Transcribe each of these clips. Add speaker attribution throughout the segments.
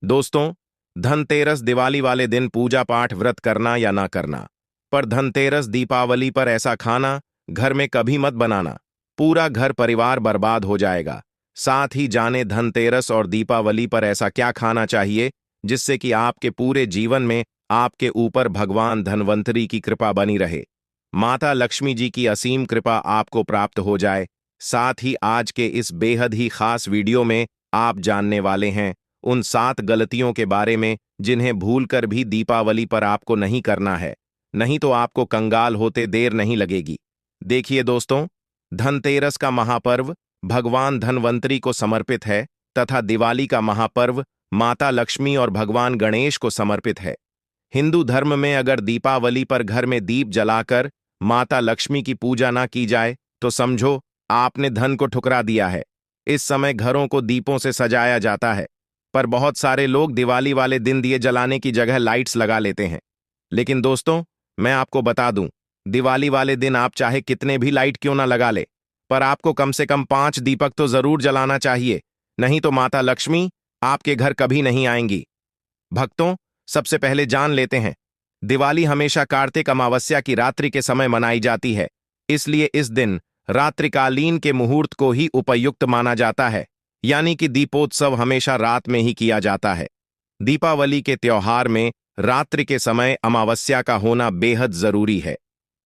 Speaker 1: दोस्तों, धनतेरस दिवाली वाले दिन पूजा पाठ व्रत करना या ना करना, पर धनतेरस दीपावली पर ऐसा खाना घर में कभी मत बनाना। पूरा घर परिवार बर्बाद हो जाएगा। साथ ही जाने धनतेरस और दीपावली पर ऐसा क्या खाना चाहिए जिससे कि आपके पूरे जीवन में आपके ऊपर भगवान धन्वंतरी की कृपा बनी रहे, माता लक्ष्मी जी की असीम कृपा आपको प्राप्त हो जाए। साथ ही आज के इस बेहद ही खास वीडियो में आप जानने वाले हैं उन 7 गलतियों के बारे में जिन्हें भूलकर भी दीपावली पर आपको नहीं करना है, नहीं तो आपको कंगाल होते देर नहीं लगेगी। देखिए दोस्तों, धनतेरस का महापर्व भगवान धन्वंतरी को समर्पित है तथा दिवाली का महापर्व माता लक्ष्मी और भगवान गणेश को समर्पित है। हिंदू धर्म में अगर दीपावली पर घर में दीप जलाकर माता लक्ष्मी की पूजा ना की जाए तो समझो आपने धन को ठुकरा दिया है। इस समय घरों को दीपों से सजाया जाता है, पर बहुत सारे लोग दिवाली वाले दिन दिए जलाने की जगह लाइट्स लगा लेते हैं। लेकिन दोस्तों, मैं आपको बता दूं, दिवाली वाले दिन आप चाहे कितने भी लाइट क्यों ना लगा ले, पर आपको कम से कम 5 दीपक तो जरूर जलाना चाहिए, नहीं तो माता लक्ष्मी आपके घर कभी नहीं आएंगी। भक्तों, सबसे पहले जान लेते हैं, दिवाली हमेशा कार्तिक अमावस्या की रात्रि के समय मनाई जाती है, इसलिए इस दिन रात्रिकालीन के मुहूर्त को ही उपयुक्त माना जाता है, यानी कि दीपोत्सव हमेशा रात में ही किया जाता है। दीपावली के त्योहार में रात्रि के समय अमावस्या का होना बेहद जरूरी है।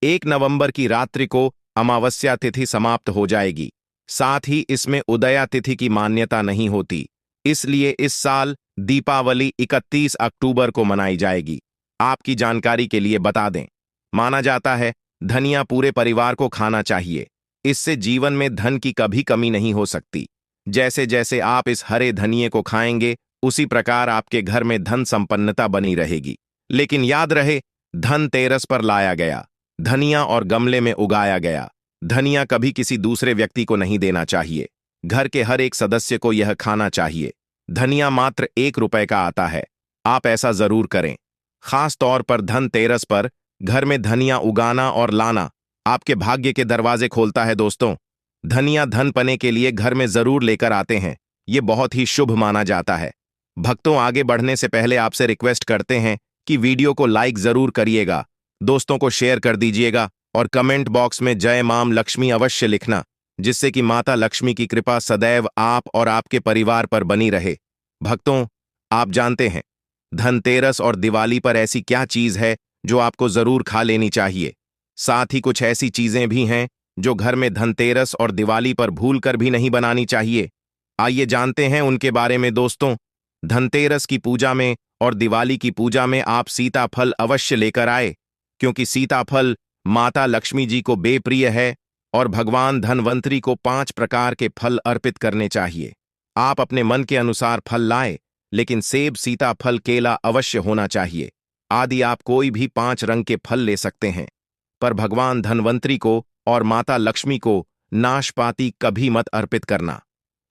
Speaker 1: 1 नवंबर की रात्रि को अमावस्या तिथि समाप्त हो जाएगी। साथ ही इसमें उदया तिथि की मान्यता नहीं होती, इसलिए इस साल दीपावली 31 अक्टूबर को मनाई जाएगी। आपकी जानकारी के लिए बता दें, माना जाता है धनिया पूरे परिवार को खाना चाहिए, इससे जीवन में धन की कभी कमी नहीं हो सकती। जैसे जैसे आप इस हरे धनिये को खाएंगे उसी प्रकार आपके घर में धन संपन्नता बनी रहेगी। लेकिन याद रहे, धन तेरस पर लाया गया, धनिया और गमले में उगाया गया। धनिया कभी किसी दूसरे व्यक्ति को नहीं देना चाहिए, घर के हर एक सदस्य को यह खाना चाहिए। धनिया मात्र 1 रुपए का आता है, आप ऐसा जरूर करें। खास तौर पर धन तेरस पर घर में धनिया उगाना और लाना आपके भाग्य के दरवाजे खोलता है। दोस्तों, धनिया धन पने के लिए घर में जरूर लेकर आते हैं, ये बहुत ही शुभ माना जाता है। भक्तों, आगे बढ़ने से पहले आपसे रिक्वेस्ट करते हैं कि वीडियो को लाइक जरूर करिएगा, दोस्तों को शेयर कर दीजिएगा और कमेंट बॉक्स में जय माम लक्ष्मी अवश्य लिखना, जिससे कि माता लक्ष्मी की कृपा सदैव आप और आपके परिवार पर बनी रहे। भक्तों, आप जानते हैं धनतेरस और दिवाली पर ऐसी क्या चीज है जो आपको जरूर खा लेनी चाहिए। साथ ही कुछ ऐसी चीजें भी हैं जो घर में धनतेरस और दिवाली पर भूलकर भी नहीं बनानी चाहिए। आइए जानते हैं उनके बारे में। दोस्तों, धनतेरस की पूजा में और दिवाली की पूजा में आप सीताफल अवश्य लेकर आए, क्योंकि सीताफल माता लक्ष्मी जी को बेप्रिय है और भगवान धन्वंतरी को 5 प्रकार के फल अर्पित करने चाहिए। आप अपने मन के अनुसार फल लाए, लेकिन सेब, सीताफल, केला अवश्य होना चाहिए। आदि आप कोई भी 5 रंग के फल ले सकते हैं, पर भगवान धन्वंतरी को और माता लक्ष्मी को नाशपाती कभी मत अर्पित करना।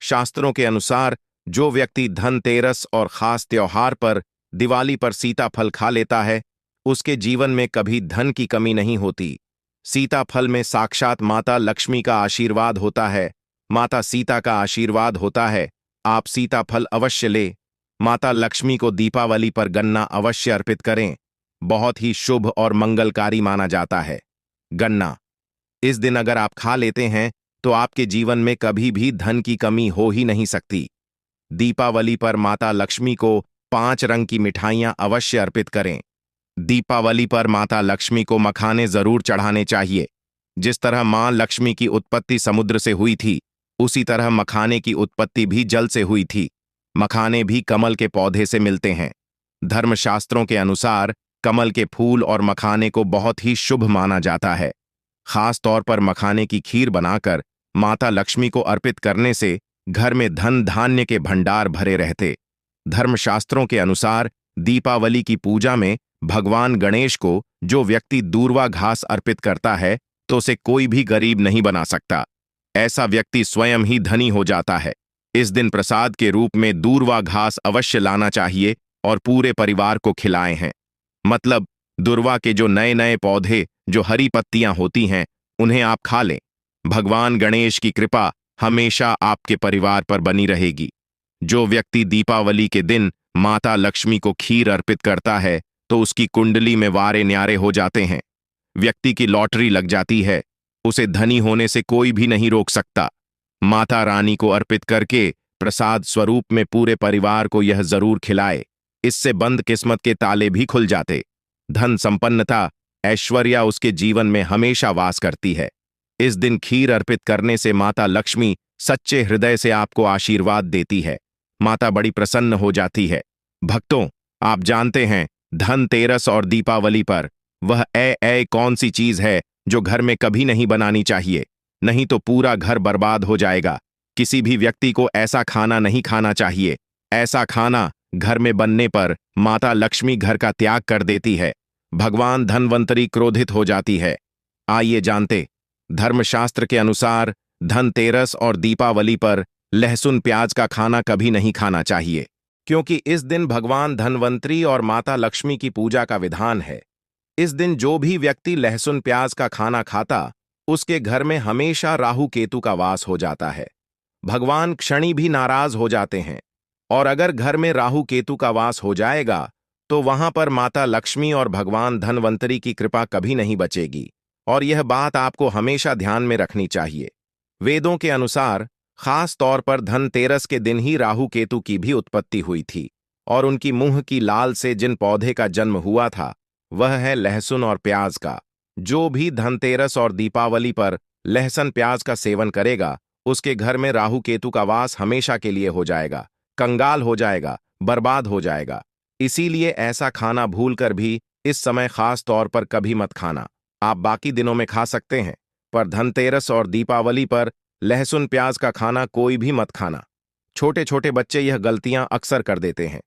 Speaker 1: शास्त्रों के अनुसार जो व्यक्ति धनतेरस और खास त्योहार पर दिवाली पर सीताफल खा लेता है, उसके जीवन में कभी धन की कमी नहीं होती। सीताफल में साक्षात माता लक्ष्मी का आशीर्वाद होता है, माता सीता का आशीर्वाद होता है। आप सीताफल अवश्य ले। माता लक्ष्मी को दीपावली पर गन्ना अवश्य अर्पित करें, बहुत ही शुभ और मंगलकारी माना जाता है। गन्ना इस दिन अगर आप खा लेते हैं तो आपके जीवन में कभी भी धन की कमी हो ही नहीं सकती। दीपावली पर माता लक्ष्मी को 5 रंग की मिठाइयां अवश्य अर्पित करें। दीपावली पर माता लक्ष्मी को मखाने जरूर चढ़ाने चाहिए। जिस तरह मां लक्ष्मी की उत्पत्ति समुद्र से हुई थी, उसी तरह मखाने की उत्पत्ति भी जल से हुई थी। मखाने भी कमल के पौधे से मिलते हैं। धर्मशास्त्रों के अनुसार कमल के फूल और मखाने को बहुत ही शुभ माना जाता है। खास तौर पर मखाने की खीर बनाकर माता लक्ष्मी को अर्पित करने से घर में धन धान्य के भंडार भरे रहते। धर्मशास्त्रों के अनुसार दीपावली की पूजा में भगवान गणेश को जो व्यक्ति दूर्वा घास अर्पित करता है तो उसे कोई भी गरीब नहीं बना सकता। ऐसा व्यक्ति स्वयं ही धनी हो जाता है। इस दिन प्रसाद के रूप में दूर्वा घास अवश्य लाना चाहिए और पूरे परिवार को खिलाए हैं। मतलब दूर्वा के जो नए नए पौधे जो हरी पत्तियां होती हैं, उन्हें आप खा लें। भगवान गणेश की कृपा हमेशा आपके परिवार पर बनी रहेगी। जो व्यक्ति दीपावली के दिन माता लक्ष्मी को खीर अर्पित करता है तो उसकी कुंडली में वारे न्यारे हो जाते हैं। व्यक्ति की लॉटरी लग जाती है, उसे धनी होने से कोई भी नहीं रोक सकता। माता रानी को अर्पित करके प्रसाद स्वरूप में पूरे परिवार को यह जरूर खिलाए, इससे बंद किस्मत के ताले भी खुल जाते। धन संपन्नता, ऐश्वर्या उसके जीवन में हमेशा वास करती है। इस दिन खीर अर्पित करने से माता लक्ष्मी सच्चे हृदय से आपको आशीर्वाद देती है। माता बड़ी प्रसन्न हो जाती है। भक्तों, आप जानते हैं धनतेरस और दीपावली पर वह ऐ कौन सी चीज है जो घर में कभी नहीं बनानी चाहिए, नहीं तो पूरा घर बर्बाद हो जाएगा। किसी भी व्यक्ति को ऐसा खाना नहीं खाना चाहिए। ऐसा खाना घर में बनने पर माता लक्ष्मी घर का त्याग कर देती है, भगवान धनवंतरी क्रोधित हो जाती है। आइए जानते, धर्मशास्त्र के अनुसार धनतेरस और दीपावली पर लहसुन प्याज का खाना कभी नहीं खाना चाहिए, क्योंकि इस दिन भगवान धनवंतरी और माता लक्ष्मी की पूजा का विधान है। इस दिन जो भी व्यक्ति लहसुन प्याज का खाना खाता, उसके घर में हमेशा राहु केतु का वास हो जाता है। भगवान क्षणी भी नाराज हो जाते हैं, और अगर घर में राहु केतु का वास हो जाएगा तो वहां पर माता लक्ष्मी और भगवान धनवंतरी की कृपा कभी नहीं बचेगी। और यह बात आपको हमेशा ध्यान में रखनी चाहिए। वेदों के अनुसार खास तौर पर धनतेरस के दिन ही राहु केतु की भी उत्पत्ति हुई थी, और उनकी मुंह की लाल से जिन पौधे का जन्म हुआ था वह है लहसुन और प्याज का। जो भी धनतेरस और दीपावली पर लहसुन प्याज का सेवन करेगा, उसके घर में राहु केतु का वास हमेशा के लिए हो जाएगा, कंगाल हो जाएगा, बर्बाद हो जाएगा। इसीलिए ऐसा खाना भूलकर भी इस समय खास तौर पर कभी मत खाना। आप बाकी दिनों में खा सकते हैं, पर धनतेरस और दीपावली पर लहसुन प्याज का खाना कोई भी मत खाना। छोटे छोटे बच्चे यह गलतियां अक्सर कर देते हैं।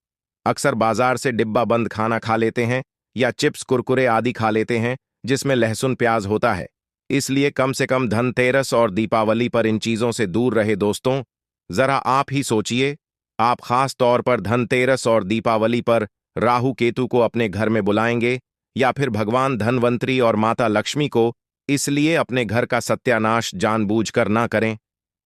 Speaker 1: अक्सर बाजार से डिब्बा बंद खाना खा लेते हैं या चिप्स कुरकुरे आदि खा लेते हैं जिसमें लहसुन प्याज होता है। इसलिए कम से कम धनतेरस और दीपावली पर इन चीजों से दूर रहे। दोस्तों, जरा आप ही सोचिए, आप खास तौर पर धनतेरस और दीपावली पर राहु केतु को अपने घर में बुलाएंगे या फिर भगवान धनवंतरी और माता लक्ष्मी को, इसलिए अपने घर का सत्यानाश जानबूझकर ना करें।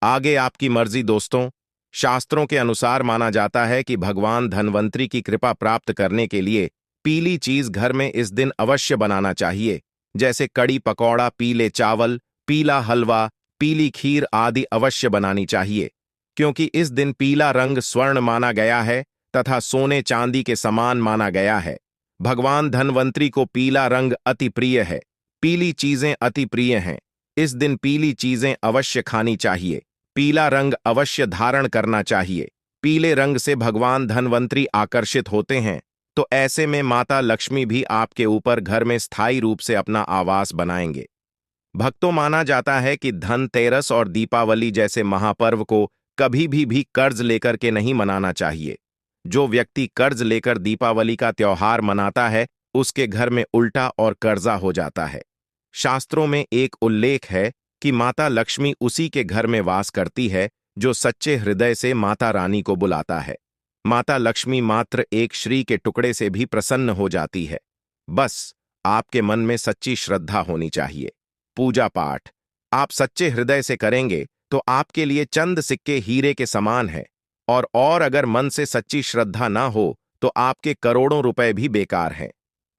Speaker 1: आगे आपकी मर्जी। दोस्तों, शास्त्रों के अनुसार माना जाता है कि भगवान धनवंतरी की कृपा प्राप्त करने के लिए पीली चीज घर में इस दिन अवश्य बनाना चाहिए, जैसे कड़ी पकौड़ा, पीले चावल, पीला हलवा, पीली खीर आदि अवश्य बनानी चाहिए, क्योंकि इस दिन पीला रंग स्वर्ण माना गया है तथा सोने चांदी के समान माना गया है। भगवान धनवंतरी को पीला रंग अति प्रिय है, पीली चीजें अति प्रिय हैं। इस दिन पीली चीजें अवश्य खानी चाहिए, पीला रंग अवश्य धारण करना चाहिए। पीले रंग से भगवान धनवंतरी आकर्षित होते हैं, तो ऐसे में माता लक्ष्मी भी आपके ऊपर घर में स्थायी रूप से अपना आवास बनाएंगे। भक्तों, माना जाता है कि धनतेरस और दीपावली जैसे महापर्व को कभी भी कर्ज लेकर के नहीं मनाना चाहिए। जो व्यक्ति कर्ज लेकर दीपावली का त्योहार मनाता है, उसके घर में उल्टा और कर्जा हो जाता है। शास्त्रों में एक उल्लेख है कि माता लक्ष्मी उसी के घर में वास करती है जो सच्चे हृदय से माता रानी को बुलाता है। माता लक्ष्मी मात्र एक श्री के टुकड़े से भी प्रसन्न हो जाती है। बस आपके मन में सच्ची श्रद्धा होनी चाहिए। पूजा पाठ आप सच्चे हृदय से करेंगे तो आपके लिए चंद सिक्के हीरे के समान है, और अगर मन से सच्ची श्रद्धा ना हो तो आपके करोड़ों रुपए भी बेकार हैं।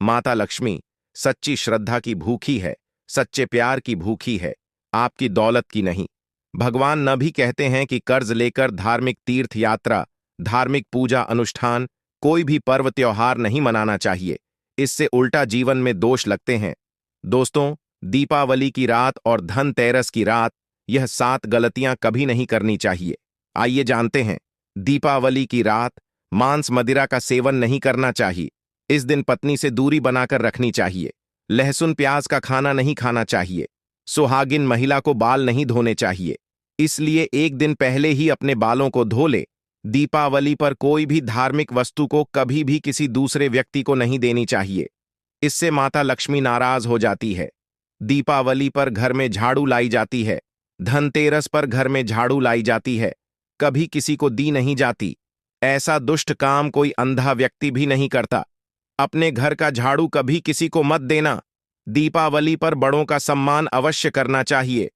Speaker 1: माता लक्ष्मी सच्ची श्रद्धा की भूखी है, सच्चे प्यार की भूखी है, आपकी दौलत की नहीं। भगवान न भी कहते हैं कि कर्ज लेकर धार्मिक तीर्थ यात्रा, धार्मिक पूजा अनुष्ठान, कोई भी पर्व त्योहार नहीं मनाना चाहिए। इससे उल्टा जीवन में दोष लगते हैं। दोस्तों, दीपावली की रात और धनतेरस की रात, यह 7 गलतियां कभी नहीं करनी चाहिए। आइए जानते हैं। दीपावली की रात मांस मदिरा का सेवन नहीं करना चाहिए। इस दिन पत्नी से दूरी बनाकर रखनी चाहिए। लहसुन प्याज का खाना नहीं खाना चाहिए। सुहागिन महिला को बाल नहीं धोने चाहिए, इसलिए एक दिन पहले ही अपने बालों को धो ले। दीपावली पर कोई भी धार्मिक वस्तु को कभी भी किसी दूसरे व्यक्ति को नहीं देनी चाहिए, इससे माता लक्ष्मी नाराज हो जाती है। दीपावली पर घर में झाड़ू लाई जाती है, धनतेरस पर घर में झाड़ू लाई जाती है, कभी किसी को दी नहीं जाती। ऐसा दुष्ट काम कोई अंधा व्यक्ति भी नहीं करता। अपने घर का झाड़ू कभी किसी को मत देना। दीपावली पर बड़ों का सम्मान अवश्य करना चाहिए।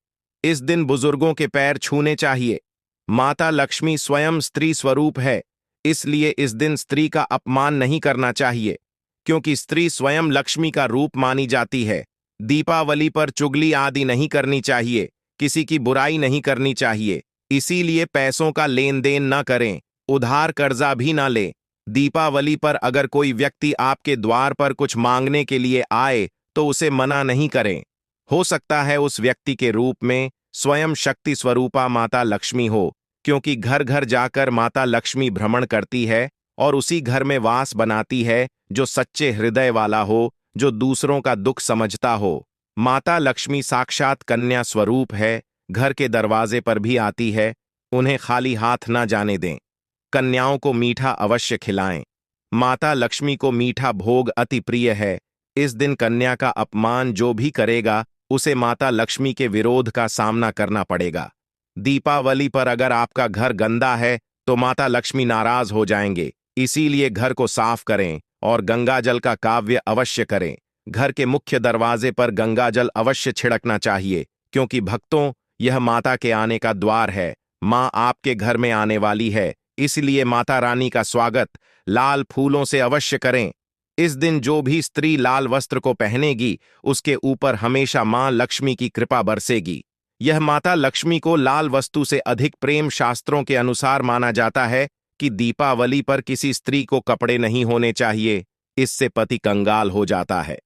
Speaker 1: इस दिन बुजुर्गों के पैर छूने चाहिए। माता लक्ष्मी स्वयं स्त्री स्वरूप है, इसलिए इस दिन स्त्री का अपमान नहीं करना चाहिए, क्योंकि स्त्री स्वयं लक्ष्मी का रूप मानी जाती है। दीपावली पर चुगली आदि नहीं करनी चाहिए, किसी की बुराई नहीं करनी चाहिए। इसीलिए पैसों का लेन देन न करें, उधार कर्जा भी ना लें। दीपावली पर अगर कोई व्यक्ति आपके द्वार पर कुछ मांगने के लिए आए तो उसे मना नहीं करें। हो सकता है उस व्यक्ति के रूप में स्वयं शक्ति स्वरूपा माता लक्ष्मी हो, क्योंकि घर घर जाकर माता लक्ष्मी भ्रमण करती है और उसी घर में वास बनाती है जो सच्चे हृदय वाला हो, जो दूसरों का दुख समझता हो। माता लक्ष्मी साक्षात कन्या स्वरूप है, घर के दरवाजे पर भी आती है। उन्हें खाली हाथ ना जाने दें। कन्याओं को मीठा अवश्य खिलाएं। माता लक्ष्मी को मीठा भोग अति प्रिय है। इस दिन कन्या का अपमान जो भी करेगा उसे माता लक्ष्मी के विरोध का सामना करना पड़ेगा। दीपावली पर अगर आपका घर गंदा है तो माता लक्ष्मी नाराज हो जाएंगे। इसीलिए घर को साफ करें और गंगा जल का काव्य अवश्य करें। घर के मुख्य दरवाजे पर गंगा जल अवश्य छिड़कना चाहिए, क्योंकि भक्तों, यह माता के आने का द्वार है। माँ आपके घर में आने वाली है, इसलिए माता रानी का स्वागत लाल फूलों से अवश्य करें। इस दिन जो भी स्त्री लाल वस्त्र को पहनेगी उसके ऊपर हमेशा मां लक्ष्मी की कृपा बरसेगी। यह माता लक्ष्मी को लाल वस्तु से अधिक प्रेम शास्त्रों के अनुसार माना जाता है कि दीपावली पर किसी स्त्री को कपड़े नहीं होने चाहिए, इससे पति कंगाल हो जाता है।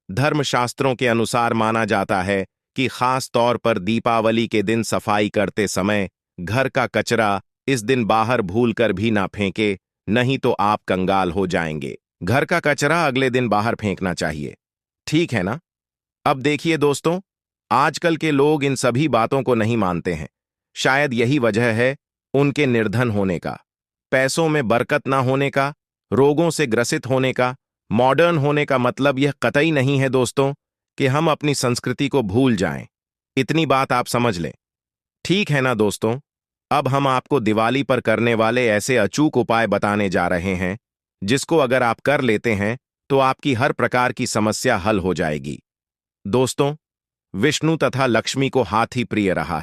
Speaker 1: धर्मशास्त्रों के अनुसार माना जाता है कि खास तौर पर दीपावली के दिन सफाई करते समय घर का कचरा इस दिन बाहर भूलकर भी ना फेंके, नहीं तो आप कंगाल हो जाएंगे। घर का कचरा अगले दिन बाहर फेंकना चाहिए, ठीक है ना? अब देखिए दोस्तों, आजकल के लोग इन सभी बातों को नहीं मानते हैं। शायद यही वजह है उनके निर्धन होने का, पैसों में बरकत ना होने का, रोगों से ग्रसित होने का। मॉडर्न होने का मतलब यह कतई नहीं है दोस्तों कि हम अपनी संस्कृति को भूल जाएं। इतनी बात आप समझ लें, ठीक है ना दोस्तों? अब हम आपको दिवाली पर करने वाले ऐसे अचूक उपाय बताने जा रहे हैं जिसको अगर आप कर लेते हैं तो आपकी हर प्रकार की समस्या हल हो जाएगी। दोस्तों, विष्णु तथा लक्ष्मी को हाथी प्रिय रहा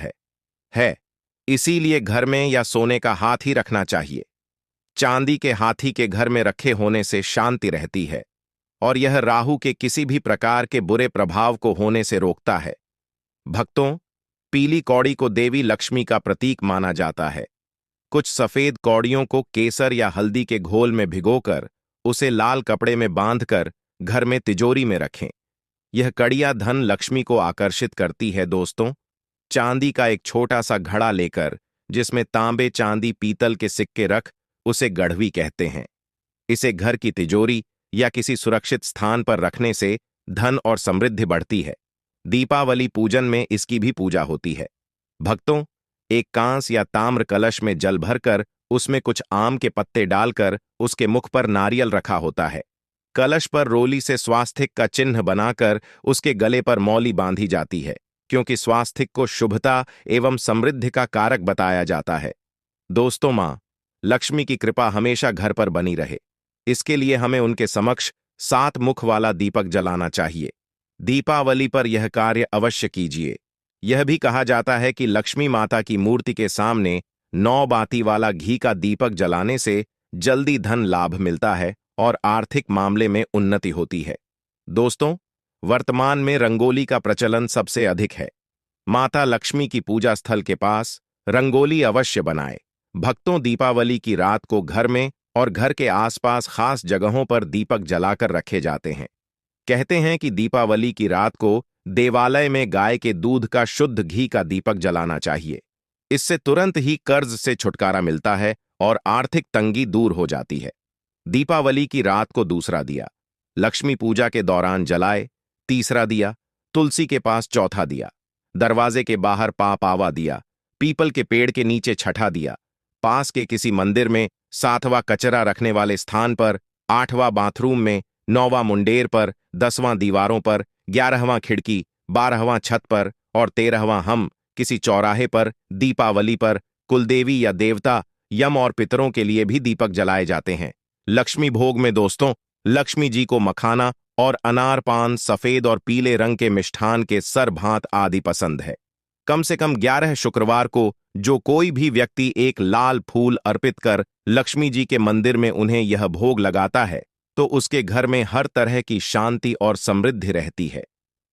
Speaker 1: है। इसीलिए घर में या सोने का हाथी रखना चाहिए। चांदी के हाथी के घर में रखे होने से शांति रहती है और यह राहु के किसी भी प्रकार के बुरे प्रभाव को होने से रोकता है। भक्तों, पीली कौड़ी को देवी लक्ष्मी का प्रतीक माना जाता है। कुछ सफेद कौड़ियों को केसर या हल्दी के घोल में भिगोकर उसे लाल कपड़े में बांधकर घर में तिजोरी में रखें। यह कड़ियां धन लक्ष्मी को आकर्षित करती है। दोस्तों, चांदी का एक छोटा सा घड़ा लेकर जिसमें तांबे, चांदी, पीतल के सिक्के रख उसे गढ़वी कहते हैं। इसे घर की तिजोरी या किसी सुरक्षित स्थान पर रखने से धन और समृद्धि बढ़ती है। दीपावली पूजन में इसकी भी पूजा होती है। भक्तों, एक कांस या ताम्र कलश में जल भरकर उसमें कुछ आम के पत्ते डालकर उसके मुख पर नारियल रखा होता है। कलश पर रोली से स्वास्तिक का चिन्ह बनाकर उसके गले पर मौली बांधी जाती है, क्योंकि स्वास्तिक को शुभता एवं समृद्धि का कारक बताया जाता है। दोस्तों, मां लक्ष्मी की कृपा हमेशा घर पर बनी रहे, इसके लिए हमें उनके समक्ष 7 मुख वाला दीपक जलाना चाहिए। दीपावली पर यह कार्य अवश्य कीजिए। यह भी कहा जाता है कि लक्ष्मी माता की मूर्ति के सामने 9 बाती वाला घी का दीपक जलाने से जल्दी धन लाभ मिलता है और आर्थिक मामले में उन्नति होती है। दोस्तों, वर्तमान में रंगोली का प्रचलन सबसे अधिक है। माता लक्ष्मी की पूजा स्थल के पास रंगोली अवश्य बनाएं। भक्तों, दीपावली की रात को घर में और घर के आसपास खास जगहों पर दीपक जलाकर रखे जाते हैं। कहते हैं कि दीपावली की रात को देवालय में गाय के दूध का शुद्ध घी का दीपक जलाना चाहिए। इससे तुरंत ही कर्ज से छुटकारा मिलता है और आर्थिक तंगी दूर हो जाती है। दीपावली की रात को दूसरा दिया लक्ष्मी पूजा के दौरान जलाए, तीसरा दिया तुलसी के पास, चौथा दिया दरवाजे के बाहर, पावा दिया पीपल के पेड़ के नीचे, छठा दिया पास के किसी मंदिर में, 7वां कचरा रखने वाले स्थान पर, 8वां बाथरूम में, 9वां मुंडेर पर, 10वां दीवारों पर, 11वां खिड़की, 12वां छत पर और 13वां हम किसी चौराहे पर। दीपावली पर कुलदेवी या देवता, यम और पितरों के लिए भी दीपक जलाए जाते हैं। लक्ष्मी भोग में दोस्तों, लक्ष्मी जी को मखाना और अनार, पान, सफेद और पीले रंग के मिष्ठान के सरभांत आदि पसंद है। कम से कम 11 शुक्रवार को जो कोई भी व्यक्ति एक लाल फूल अर्पित कर लक्ष्मी जी के मंदिर में उन्हें यह भोग लगाता है तो उसके घर में हर तरह की शांति और समृद्धि रहती है।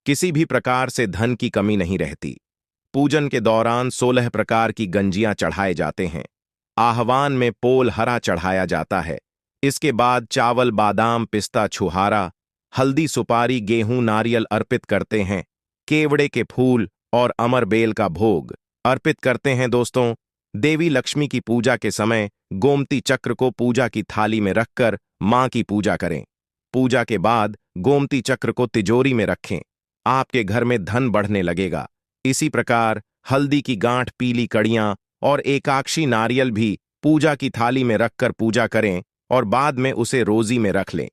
Speaker 1: किसी भी प्रकार से धन की कमी नहीं रहती। पूजन के दौरान 16 प्रकार की गंजियां चढ़ाए जाते हैं। आह्वान में पोल हरा चढ़ाया जाता है। इसके बाद चावल, बादाम, पिस्ता, छुहारा, हल्दी, सुपारी, गेहूं, नारियल अर्पित करते हैं। केवड़े के फूल और अमर बेल का भोग अर्पित करते हैं। दोस्तों, देवी लक्ष्मी की पूजा के समय गोमती चक्र को पूजा की थाली में रखकर मां की पूजा करें। पूजा के बाद गोमती चक्र को तिजोरी में रखें। आपके घर में धन बढ़ने लगेगा। इसी प्रकार हल्दी की गांठ, पीली कड़ियां और एकाक्षी नारियल भी पूजा की थाली में रखकर पूजा करें और बाद में उसे रोजी में रख लें।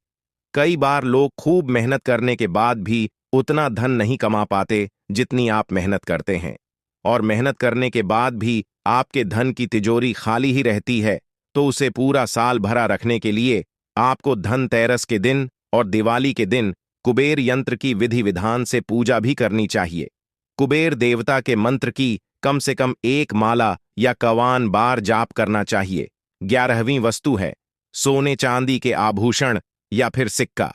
Speaker 1: कई बार लोग खूब मेहनत करने के बाद भी उतना धन नहीं कमा पाते जितनी आप मेहनत करते हैं, और मेहनत करने के बाद भी आपके धन की तिजोरी खाली ही रहती है, तो उसे पूरा साल भरा रखने के लिए आपको धनतेरस के दिन और दिवाली के दिन कुबेर यंत्र की विधि विधान से पूजा भी करनी चाहिए। कुबेर देवता के मंत्र की कम से कम 1 माला या 51 बार जाप करना चाहिए। 11वीं वस्तु है सोने चांदी के आभूषण या फिर सिक्का।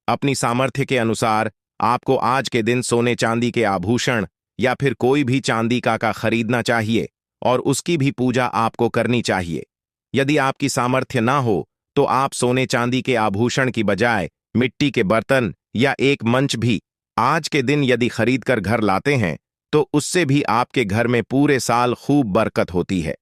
Speaker 1: अपनी सामर्थ्य के अनुसार आपको आज के दिन सोने चांदी के आभूषण या फिर कोई भी चांदी का खरीदना चाहिए और उसकी भी पूजा आपको करनी चाहिए। यदि आपकी सामर्थ्य ना हो तो आप सोने चांदी के आभूषण की बजाय मिट्टी के बर्तन या एक मंच भी आज के दिन यदि खरीद कर घर लाते हैं तो उससे भी आपके घर में पूरे साल खूब बरकत होती है।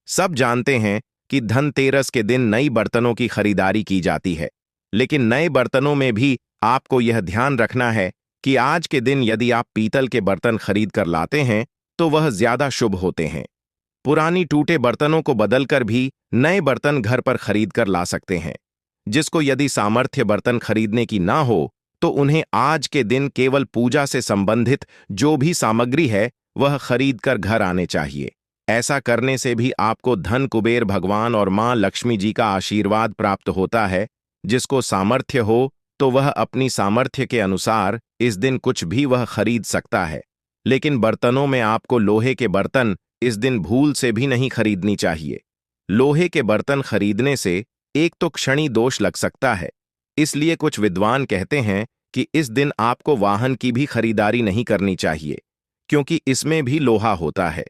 Speaker 1: सब जानते हैं कि धनतेरस के दिन नई बर्तनों की खरीदारी की जाती है, लेकिन नए बर्तनों में भी आपको यह ध्यान रखना है कि आज के दिन यदि आप पीतल के बर्तन खरीद कर लाते हैं तो वह ज्यादा शुभ होते हैं। पुरानी टूटे बर्तनों को बदलकर भी नए बर्तन घर पर खरीद कर ला सकते हैं। जिसको यदि सामर्थ्य बर्तन खरीदने की ना हो तो उन्हें आज के दिन केवल पूजा से संबंधित जो भी सामग्री है वह खरीद कर घर आने चाहिए। ऐसा करने से भी आपको धन कुबेर भगवान और मां लक्ष्मी जी का आशीर्वाद प्राप्त होता है। जिसको सामर्थ्य हो तो वह अपनी सामर्थ्य के अनुसार इस दिन कुछ भी वह खरीद सकता है, लेकिन बर्तनों में आपको लोहे के बर्तन इस दिन भूल से भी नहीं खरीदनी चाहिए। लोहे के बर्तन खरीदने से एक तो क्षणी दोष लग सकता है, इसलिए कुछ विद्वान कहते हैं कि इस दिन आपको वाहन की भी खरीदारी नहीं करनी चाहिए, क्योंकि इसमें भी लोहा होता है।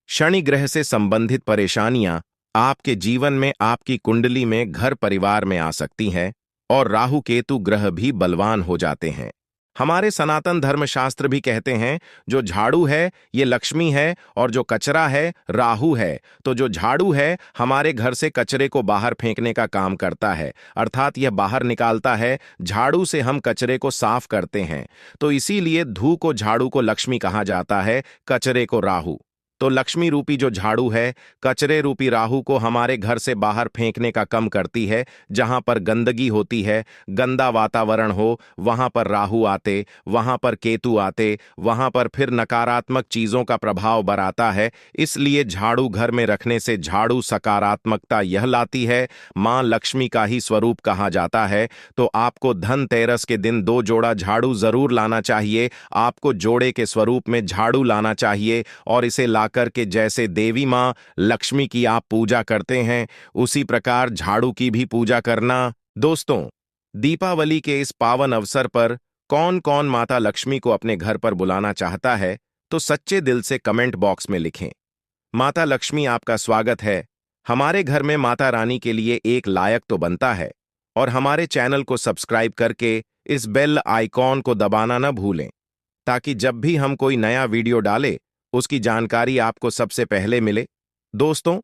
Speaker 1: शनि ग्रह से संबंधित परेशानियां आपके जीवन में आपकी कुंडली में घर परिवार में आ सकती हैं और राहु केतु ग्रह भी बलवान हो जाते हैं। हमारे सनातन धर्मशास्त्र भी कहते हैं जो झाड़ू है ये लक्ष्मी है और जो कचरा है राहु है। तो जो झाड़ू है हमारे घर से कचरे को बाहर फेंकने का काम करता है, अर्थात यह बाहर निकालता है। झाड़ू से हम कचरे को साफ करते हैं, तो इसीलिए धू को झाड़ू को लक्ष्मी कहा जाता है, कचरे को राहु। तो लक्ष्मी रूपी जो झाड़ू है कचरे रूपी राहु को हमारे घर से बाहर फेंकने का काम करती है। जहां पर गंदगी होती है, गंदा वातावरण हो, वहां पर राहु आते, वहां पर केतु आते, वहां पर फिर नकारात्मक चीजों का प्रभाव बराता है। इसलिए झाड़ू घर में रखने से झाड़ू सकारात्मकता यह लाती है। मां लक्ष्मी का ही स्वरूप कहा जाता है। तो आपको धनतेरस के दिन 2 जोड़ा झाड़ू जरूर लाना चाहिए। आपको जोड़े के स्वरूप में झाड़ू लाना चाहिए और इसे करके जैसे देवी मां लक्ष्मी की आप पूजा करते हैं उसी प्रकार झाड़ू की भी पूजा करना। दोस्तों, दीपावली के इस पावन अवसर पर कौन कौन माता लक्ष्मी को अपने घर पर बुलाना चाहता है तो सच्चे दिल से कमेंट बॉक्स में लिखें। माता लक्ष्मी आपका स्वागत है। हमारे घर में माता रानी के लिए एक लायक तो बनता है, और हमारे चैनल को सब्सक्राइब करके इस बेल आइकॉन को दबाना न भूलें, ताकि जब भी हम कोई नया वीडियो डालें उसकी जानकारी आपको सबसे पहले मिले। दोस्तों,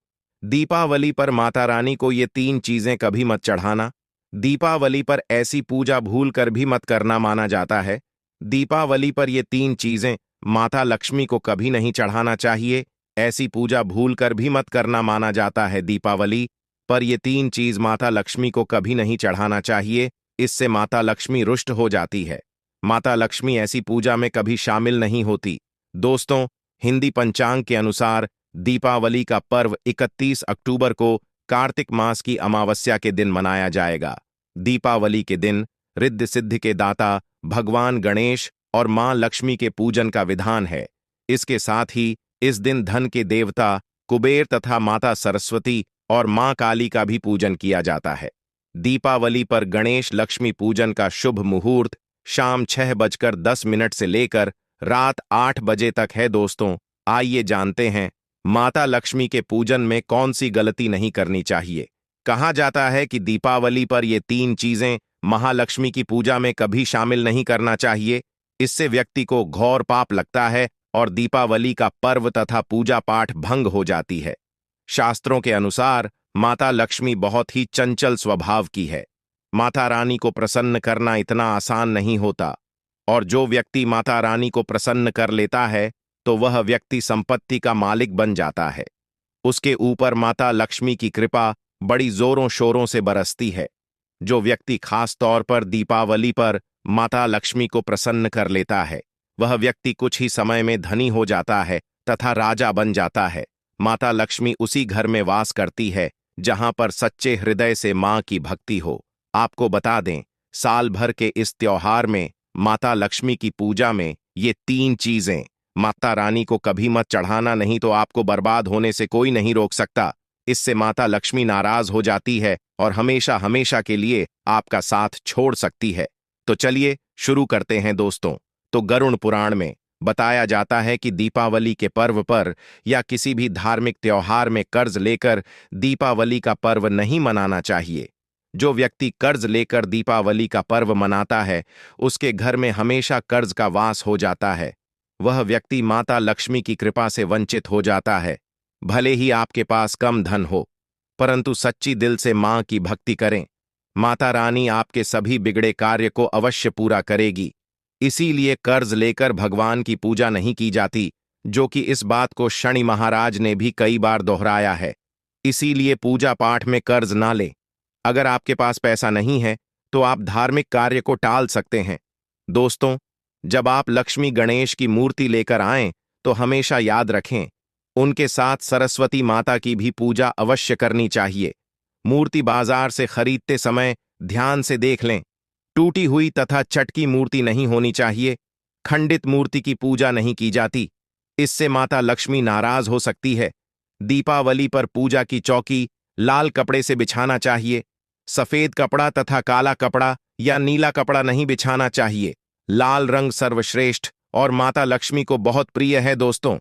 Speaker 1: दीपावली पर माता रानी को ये 3 चीजें कभी मत चढ़ाना। दीपावली पर ऐसी पूजा भूल कर भी मत करना माना जाता है। दीपावली पर ये 3 चीजें माता लक्ष्मी को कभी नहीं चढ़ाना चाहिए। ऐसी पूजा भूल कर भी मत करना माना जाता है। दीपावली पर ये 3 चीज माता लक्ष्मी को कभी नहीं चढ़ाना चाहिए, इससे माता लक्ष्मी रुष्ट हो जाती है। माता लक्ष्मी ऐसी पूजा में कभी शामिल नहीं होती। दोस्तों, हिंदी पंचांग के अनुसार दीपावली का पर्व 31 अक्टूबर को कार्तिक मास की अमावस्या के दिन मनाया जाएगा। दीपावली के दिन रिद्धि सिद्धि के दाता भगवान गणेश और मां लक्ष्मी के पूजन का विधान है। इसके साथ ही इस दिन धन के देवता कुबेर तथा माता सरस्वती और मां काली का भी पूजन किया जाता है। दीपावली पर गणेश लक्ष्मी पूजन का शुभ मुहूर्त शाम 6:10 से लेकर रात 8 बजे तक है। दोस्तों, आइए जानते हैं माता लक्ष्मी के पूजन में कौन सी गलती नहीं करनी चाहिए। कहा जाता है कि दीपावली पर ये 3 चीजें महालक्ष्मी की पूजा में कभी शामिल नहीं करना चाहिए। इससे व्यक्ति को घोर पाप लगता है और दीपावली का पर्व तथा पूजा पाठ भंग हो जाती है। शास्त्रों के अनुसार माता लक्ष्मी बहुत ही चंचल स्वभाव की है। माता रानी को प्रसन्न करना इतना आसान नहीं होता, और जो व्यक्ति माता रानी को प्रसन्न कर लेता है तो वह व्यक्ति संपत्ति का मालिक बन जाता है। उसके ऊपर माता लक्ष्मी की कृपा बड़ी जोरों शोरों से बरसती है। जो व्यक्ति खास तौर पर दीपावली पर माता लक्ष्मी को प्रसन्न कर लेता है, वह व्यक्ति कुछ ही समय में धनी हो जाता है तथा राजा बन जाता है। माता लक्ष्मी उसी घर में वास करती है जहां पर सच्चे हृदय से मां की भक्ति हो। आपको बता दें, साल भर के इस त्योहार में माता लक्ष्मी की पूजा में ये 3 चीजें माता रानी को कभी मत चढ़ाना, नहीं तो आपको बर्बाद होने से कोई नहीं रोक सकता। इससे माता लक्ष्मी नाराज हो जाती है और हमेशा हमेशा के लिए आपका साथ छोड़ सकती है। तो चलिए शुरू करते हैं दोस्तों। तो गरुड़ पुराण में बताया जाता है कि दीपावली के पर्व पर या किसी भी धार्मिक त्योहार में कर्ज लेकर दीपावली का पर्व नहीं मनाना चाहिए। जो व्यक्ति कर्ज लेकर दीपावली का पर्व मनाता है, उसके घर में हमेशा कर्ज का वास हो जाता है। वह व्यक्ति माता लक्ष्मी की कृपा से वंचित हो जाता है। भले ही आपके पास कम धन हो, परंतु सच्ची दिल से मां की भक्ति करें, माता रानी आपके सभी बिगड़े कार्य को अवश्य पूरा करेगी। इसीलिए कर्ज लेकर भगवान की पूजा नहीं की जाती, जो कि इस बात को शनि महाराज ने भी कई बार दोहराया है। इसीलिए पूजा पाठ में कर्ज ना ले। अगर आपके पास पैसा नहीं है तो आप धार्मिक कार्य को टाल सकते हैं। दोस्तों, जब आप लक्ष्मी गणेश की मूर्ति लेकर आएं तो हमेशा याद रखें, उनके साथ सरस्वती माता की भी पूजा अवश्य करनी चाहिए। मूर्ति बाजार से खरीदते समय ध्यान से देख लें, टूटी हुई तथा चटकी मूर्ति नहीं होनी चाहिए। खंडित मूर्ति की पूजा नहीं की जाती, इससे माता लक्ष्मी नाराज हो सकती है। दीपावली पर पूजा की चौकी लाल कपड़े से बिछाना चाहिए। सफेद कपड़ा तथा काला कपड़ा या नीला कपड़ा नहीं बिछाना चाहिए। लाल रंग सर्वश्रेष्ठ और माता लक्ष्मी को बहुत प्रिय है। दोस्तों,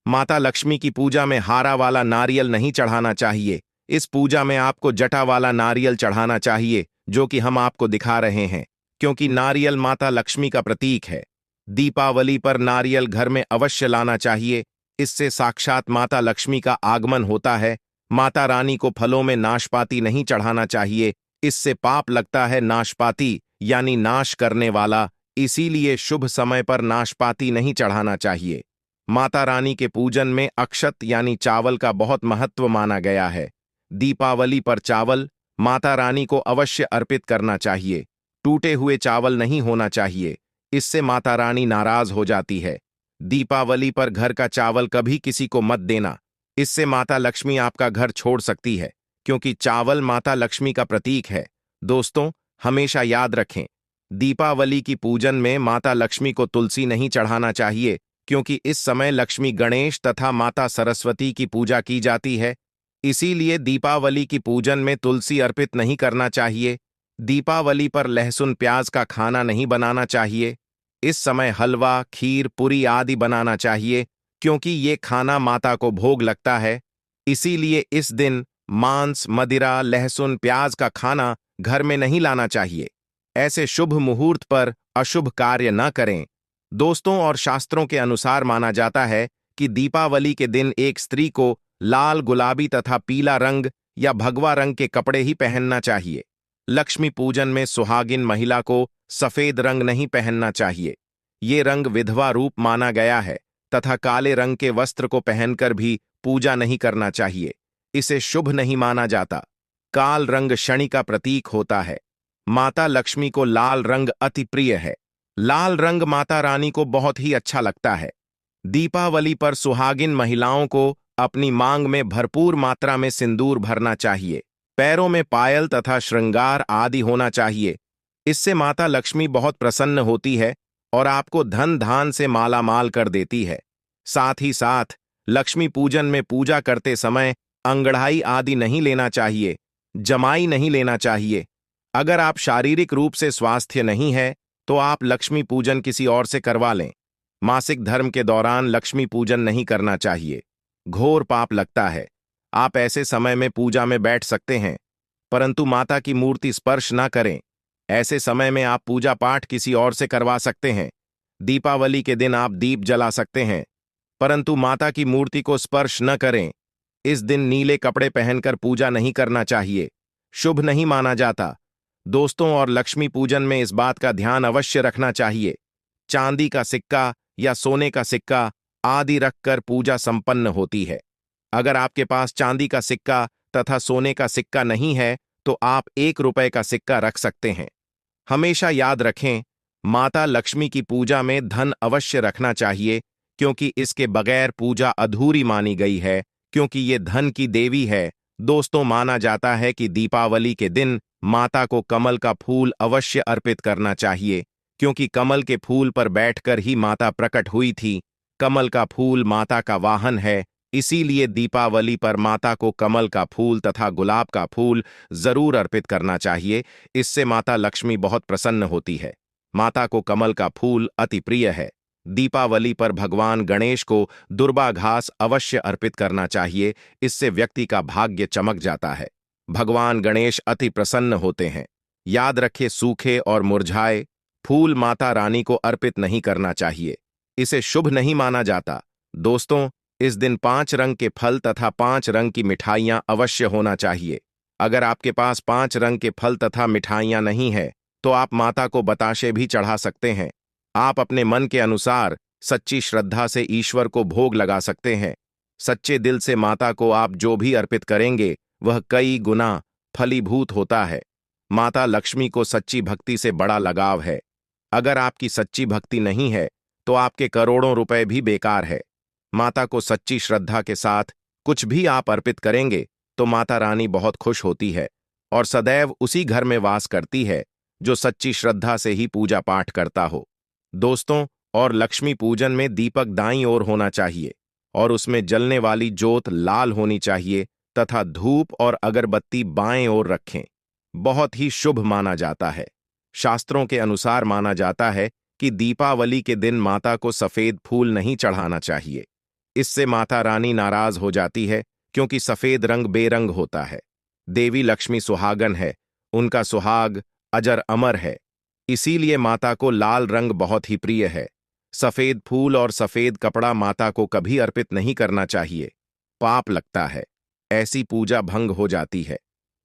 Speaker 1: माता लक्ष्मी की पूजा में हारा वाला नारियल नहीं चढ़ाना चाहिए। इस पूजा में आपको जटा वाला नारियल चढ़ाना चाहिए, जो कि हम आपको दिखा रहे हैं, क्योंकि नारियल माता लक्ष्मी का प्रतीक है। दीपावली पर नारियल घर में अवश्य लाना चाहिए, इससे साक्षात माता लक्ष्मी का आगमन होता है। माता रानी को फलों में नाशपाती नहीं चढ़ाना चाहिए, इससे पाप लगता है। नाशपाती यानी नाश करने वाला, इसीलिए शुभ समय पर नाशपाती नहीं चढ़ाना चाहिए। माता रानी के पूजन में अक्षत यानी चावल का बहुत महत्व माना गया है। दीपावली पर चावल माता रानी को अवश्य अर्पित करना चाहिए। टूटे हुए चावल नहीं होना चाहिए, इससे माता रानी नाराज हो जाती है। दीपावली पर घर का चावल कभी किसी को मत देना, इससे माता लक्ष्मी आपका घर छोड़ सकती है, क्योंकि चावल माता लक्ष्मी का प्रतीक है। दोस्तों, हमेशा याद रखें, दीपावली की पूजन में माता लक्ष्मी को तुलसी नहीं चढ़ाना चाहिए, क्योंकि इस समय लक्ष्मी गणेश तथा माता सरस्वती की पूजा की जाती है। इसीलिए दीपावली की पूजन में तुलसी अर्पित नहीं करना चाहिए। दीपावली पर लहसुन प्याज का खाना नहीं बनाना चाहिए। इस समय हलवा, खीर, पूरी आदि बनाना चाहिए, क्योंकि ये खाना माता को भोग लगता है। इसीलिए इस दिन मांस, मदिरा, लहसुन, प्याज का खाना घर में नहीं लाना चाहिए। ऐसे शुभ मुहूर्त पर अशुभ कार्य न करें। दोस्तों, और शास्त्रों के अनुसार माना जाता है कि दीपावली के दिन एक स्त्री को लाल, गुलाबी तथा पीला रंग या भगवा रंग के कपड़े ही पहनना चाहिए। लक्ष्मी पूजन में सुहागिन महिला को सफेद रंग नहीं पहनना चाहिए। ये रंग विधवा रूप माना गया है तथा काले रंग के वस्त्र को पहनकर भी पूजा नहीं करना चाहिए, इसे शुभ नहीं माना जाता। काल रंग शनि का प्रतीक होता है। माता लक्ष्मी को लाल रंग अति प्रिय है। लाल रंग माता रानी को बहुत ही अच्छा लगता है। दीपावली पर सुहागिन महिलाओं को अपनी मांग में भरपूर मात्रा में सिंदूर भरना चाहिए। पैरों में पायल तथा श्रृंगार आदि होना चाहिए। इससे माता लक्ष्मी बहुत प्रसन्न होती है और आपको धन धान से माला माल कर देती है। साथ ही साथ लक्ष्मी पूजन में पूजा करते समय अंगड़ाई आदि नहीं लेना चाहिए, जमाई नहीं लेना चाहिए। अगर आप शारीरिक रूप से स्वास्थ्य नहीं है तो आप लक्ष्मी पूजन किसी और से करवा लें। मासिक धर्म के दौरान लक्ष्मी पूजन नहीं करना चाहिए, घोर पाप लगता है। आप ऐसे समय में पूजा में बैठ सकते हैं, परंतु माता की मूर्ति स्पर्श न करें। ऐसे समय में आप पूजा पाठ किसी और से करवा सकते हैं। दीपावली के दिन आप दीप जला सकते हैं, परंतु माता की मूर्ति को स्पर्श न करें। इस दिन नीले कपड़े पहनकर पूजा नहीं करना चाहिए, शुभ नहीं माना जाता। दोस्तों, और लक्ष्मी पूजन में इस बात का ध्यान अवश्य रखना चाहिए, चांदी का सिक्का या सोने का सिक्का आदि रखकर पूजा संपन्न होती है। अगर आपके पास चांदी का सिक्का तथा सोने का सिक्का नहीं है तो आप 1 रुपए का सिक्का रख सकते हैं। हमेशा याद रखें, माता लक्ष्मी की पूजा में धन अवश्य रखना चाहिए, क्योंकि इसके बगैर पूजा अधूरी मानी गई है, क्योंकि ये धन की देवी है। दोस्तों, माना जाता है कि दीपावली के दिन माता को कमल का फूल अवश्य अर्पित करना चाहिए, क्योंकि कमल के फूल पर बैठकर ही माता प्रकट हुई थी। कमल का फूल माता का वाहन है, इसीलिए दीपावली पर माता को कमल का फूल तथा गुलाब का फूल जरूर अर्पित करना चाहिए। इससे माता लक्ष्मी बहुत प्रसन्न होती है। माता को कमल का फूल अति प्रिय है। दीपावली पर भगवान गणेश को दुर्वा घास अवश्य अर्पित करना चाहिए, इससे व्यक्ति का भाग्य चमक जाता है। भगवान गणेश अति प्रसन्न होते हैं। याद रखें, सूखे और मुरझाए फूल माता रानी को अर्पित नहीं करना चाहिए, इसे शुभ नहीं माना जाता। दोस्तों, इस दिन 5 रंग के फल तथा 5 रंग की मिठाइयां अवश्य होना चाहिए। अगर आपके पास 5 रंग के फल तथा मिठाइयां नहीं है तो आप माता को बताशे भी चढ़ा सकते हैं। आप अपने मन के अनुसार सच्ची श्रद्धा से ईश्वर को भोग लगा सकते हैं। सच्चे दिल से माता को आप जो भी अर्पित करेंगे वह कई गुना फलीभूत होता है। माता लक्ष्मी को सच्ची भक्ति से बड़ा लगाव है। अगर आपकी सच्ची भक्ति नहीं है तो आपके करोड़ों रुपए भी बेकार है। माता को सच्ची श्रद्धा के साथ कुछ भी आप अर्पित करेंगे तो माता रानी बहुत खुश होती है और सदैव उसी घर में वास करती है जो सच्ची श्रद्धा से ही पूजा पाठ करता हो। दोस्तों, और लक्ष्मी पूजन में दीपक दाईं ओर होना चाहिए और उसमें जलने वाली जोत लाल होनी चाहिए तथा धूप और अगरबत्ती बाएं ओर रखें। बहुत ही शुभ माना जाता है। शास्त्रों के अनुसार माना जाता है कि दीपावली के दिन माता को सफेद फूल नहीं चढ़ाना चाहिए। इससे माता रानी नाराज हो जाती है, क्योंकि सफेद रंग बेरंग होता है। देवी लक्ष्मी सुहागन है, उनका सुहाग अजर अमर है, इसीलिए माता को लाल रंग बहुत ही प्रिय है। सफेद फूल और सफेद कपड़ा माता को कभी अर्पित नहीं करना चाहिए, पाप लगता है, ऐसी पूजा भंग हो जाती है।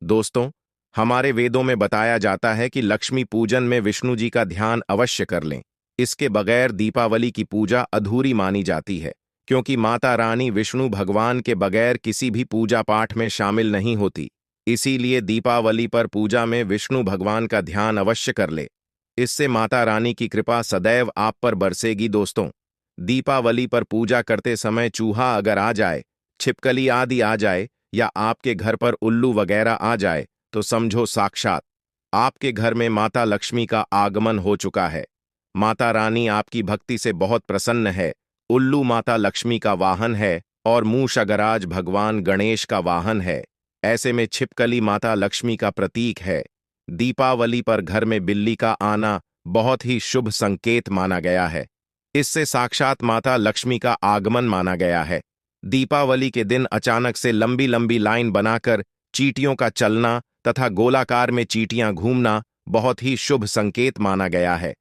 Speaker 1: दोस्तों, हमारे वेदों में बताया जाता है कि लक्ष्मी पूजन में विष्णु जी का ध्यान अवश्य कर लें। इसके बगैर दीपावली की पूजा अधूरी मानी जाती है, क्योंकि माता रानी विष्णु भगवान के बगैर किसी भी पूजा पाठ में शामिल नहीं होती। इसीलिए दीपावली पर पूजा में विष्णु भगवान का ध्यान अवश्य कर ले। इससे माता रानी की कृपा सदैव आप पर बरसेगी। दोस्तों, दीपावली पर पूजा करते समय चूहा अगर आ जाए, छिपकली आदि आ जाए या आपके घर पर उल्लू वगैरह आ जाए तो समझो साक्षात आपके घर में माता लक्ष्मी का आगमन हो चुका है। माता रानी आपकी भक्ति से बहुत प्रसन्न है। उल्लू माता लक्ष्मी का वाहन है और मूष अगराज भगवान गणेश का वाहन है। ऐसे में छिपकली माता लक्ष्मी का प्रतीक है। दीपावली पर घर में बिल्ली का आना बहुत ही शुभ संकेत माना गया है। इससे साक्षात माता लक्ष्मी का आगमन माना गया है। दीपावली के दिन अचानक से लंबी लंबी लाइन बनाकर चींटियों का चलना तथा गोलाकार में चींटियां घूमना बहुत ही शुभ संकेत माना गया है।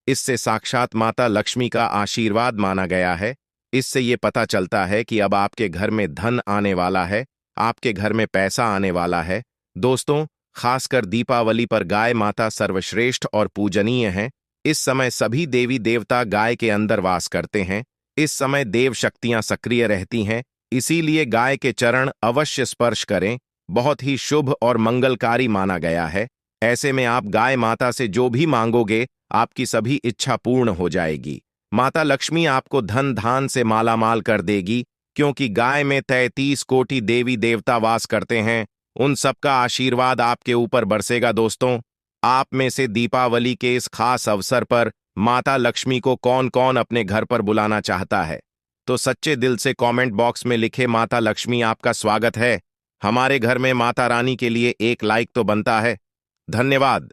Speaker 1: इससे साक्षात माता लक्ष्मी का आशीर्वाद माना गया है। इससे ये पता चलता है कि अब आपके घर में धन आने वाला है, आपके घर में पैसा आने वाला है। दोस्तों, खासकर दीपावली पर गाय माता सर्वश्रेष्ठ और पूजनीय है। इस समय सभी देवी देवता गाय के अंदर वास करते हैं। इस समय देव शक्तियां सक्रिय रहती हैं, इसीलिए गाय के चरण अवश्य स्पर्श करें, बहुत ही शुभ और मंगलकारी माना गया है। ऐसे में आप गाय माता से जो भी मांगोगे आपकी सभी इच्छा पूर्ण हो जाएगी। माता लक्ष्मी आपको धन धान से मालामाल कर देगी, क्योंकि गाय में 33 कोटि देवी देवता वास करते हैं। उन सबका आशीर्वाद आपके ऊपर बरसेगा। दोस्तों, आप में से दीपावली के इस खास अवसर पर माता लक्ष्मी को कौन कौन अपने घर पर बुलाना चाहता है? तो सच्चे दिल से कमेंट बॉक्स में लिखे माता लक्ष्मी आपका स्वागत है। हमारे घर में माता रानी के लिए एक लाइक तो बनता है। धन्यवाद।